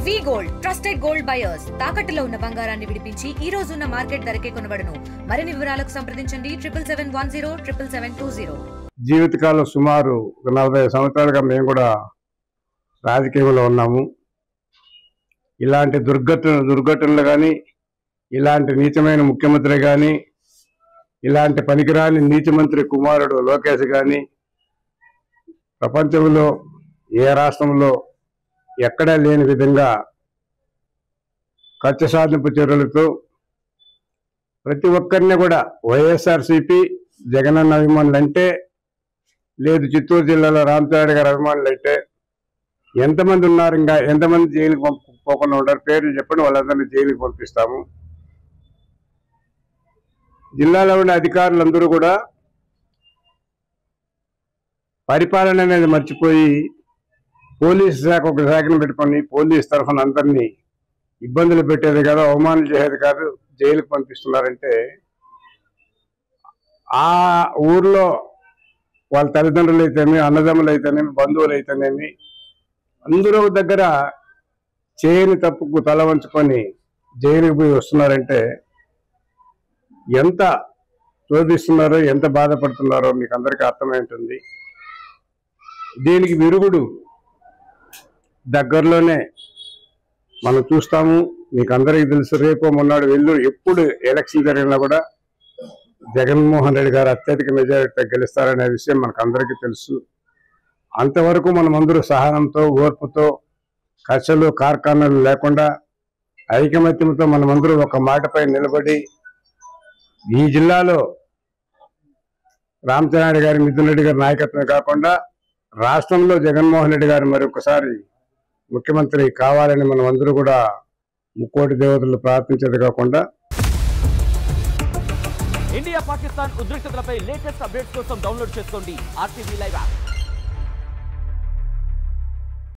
వి gold trusted gold buyers తాకట్టులో ఉన్న బంగారాన్ని విడిపించి ఈ రోజు ఉన్న మార్కెట్ ధరకే కొనబడును. మరిన్ని వివరాలకు సంప్రదించండి 77107720. జీవితకాలం సుమారు 40 సంవత్సరాలుగా మేము కూడా రాజకీయంలో ఉన్నాము. ఇలాంటి దుర్ఘటనలు కానీ, ఇలాంటి నీచమైన ముఖ్యమంత్రి కానీ, ఇలాంటి పనికిరాని నీచ మంత్రి కుమారుడు లోకేష్ కానీ ప్రపంచంలో ఏ రాష్ట్రంలో ఎక్కడా లేని విధంగా కక్ష సాధింపు చర్యలతో ప్రతి ఒక్కరిని కూడా వైఎస్ఆర్సీపీ జగనన్న అభిమానులు అంటే, లేదు చిత్తూరు జిల్లాలో రామచంద్ర గారి అభిమానులు అంటే ఎంతమంది ఉన్నారు, ఇంకా ఎంతమంది జైలుకి పోకుండా ఉంటారు, పేర్లు చెప్పండి, వాళ్ళందరినీ జైలుకి పంపిస్తాము. జిల్లాలో ఉన్న అధికారులందరూ కూడా పరిపాలన అనేది మర్చిపోయి పోలీసు శాఖ ఒక శాఖను పెట్టుకొని పోలీసు తరఫున అందరినీ ఇబ్బందులు పెట్టేది కాదు, అవమానాలు చేసేది కాదు, జైలుకి పంపిస్తున్నారంటే ఆ ఊర్లో వాళ్ళ తల్లిదండ్రులు అయితేనేమి, అన్నదమ్ములు అయితేనేమి, బంధువులు అయితేనేమి అందరూ దగ్గర చేయని తప్పుకు తల వంచుకొని జైలుకి పోయి వస్తున్నారంటే ఎంత శోధిస్తున్నారో, ఎంత బాధపడుతున్నారో మీకు అందరికీ అర్థమై ఉంటుంది. దీనికి విరుగుడు దగ్గరలోనే మనం చూస్తాము. మీకు అందరికీ తెలుసు, రేపు మొన్నాడు ఎప్పుడు ఎలక్షన్ జరిగినా కూడా జగన్మోహన్ రెడ్డి గారు అత్యధిక మెజారిటీతో గెలుస్తారనే విషయం మనకు అందరికీ తెలుసు. అంతవరకు మనమందరూ సహనంతో, ఓర్పుతో, కక్షలు కార్ఖానాలు లేకుండా ఐకమత్యంతో మనమందరూ ఒక మాటపై నిలబడి ఈ జిల్లాలో రామచంద్ర గారి, మిథున్ రెడ్డి గారి నాయకత్వమే కాకుండా రాష్ట్రంలో జగన్మోహన్ రెడ్డి గారు మరొకసారి ముఖ్యమంత్రి కావాలని మనం అందరూ కూడా ముక్కోటి దేవతలు ప్రార్థించేది కాకుండా ఇండియా పాకిస్తాన్ ఉద్రిక్తతలపై లేటెస్ట్ అప్డేట్స్ కోసం డౌన్లోడ్ చేసుకోండి RTV లైవ్ యాప్.